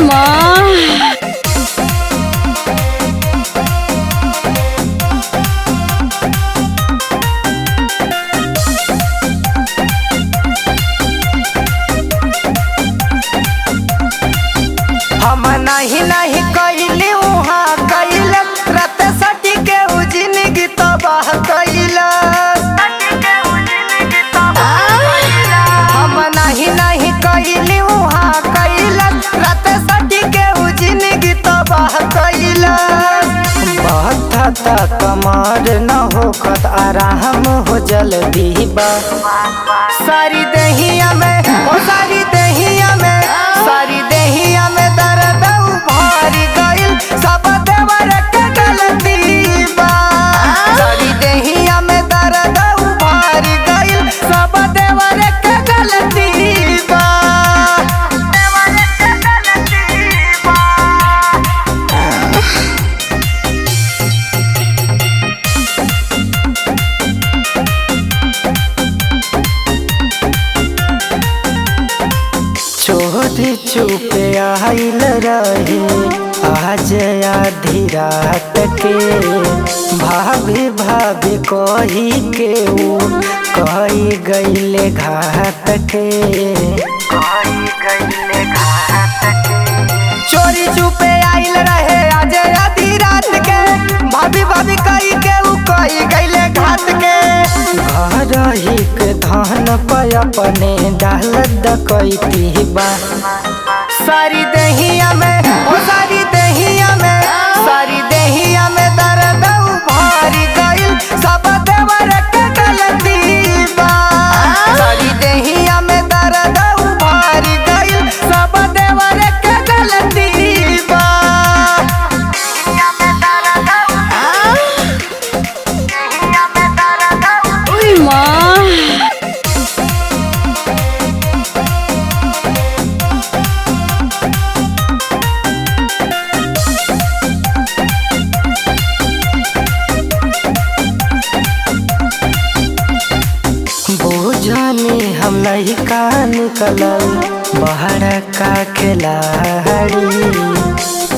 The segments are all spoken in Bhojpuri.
माँ हम नहीं नहीं कैली वहाँ कैल रात सटी के जिंदगी तबाह कैल। हम नहीं नहीं कैली वहाँ कैल रात सटी के जिंदगी तबाह कैल। बहुत कमार न हो खत आराम हो जल्दी बा सारी दहिया में ओ सारी दहिया में सारी दहिया में दर्द उभारी गइल सब देवर के गलती बा। सारी दहिया में दर्द उभारी गइल सब देवर के गलती बा। देवर के गलती बा। चोरी चुपे आइल रहे आज आधी रात के भाभी भाभी कही के ऊ कही गईले घात के। चोरी चुपे आइल रहे आज आधी रात के भाभी भाभी कही के ऊ कही गईले घात के। घर ही के धान पे अपने डाल डकैती बा सारी दहिया में ओ सारी दहिया में सारी दहिया में दर्द उभारी गइल सब देवर के गलती बा। सारी दहिया में दर्द उभारी गइल सब देवर के गलती बा। दहिया में दर्द दहिया में दर्द उई माँ बुझनी हम नहीं का निकलल बाहर का खिलाड़ी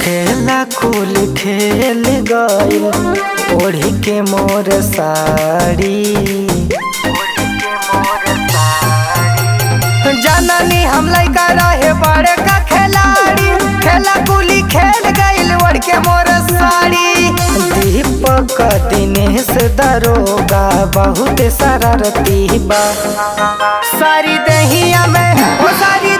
खेला खुल खेल गइल ओढ़ी के मोर साड़ी। जननी हम लइका रहे बड़े का खिलाड़ी खेला कुली खेल गइल ओढ़ के मोर साड़ी। दीपक दिनेश दरोगा बहुत शरारती बा सारी दहिया में ओ सारी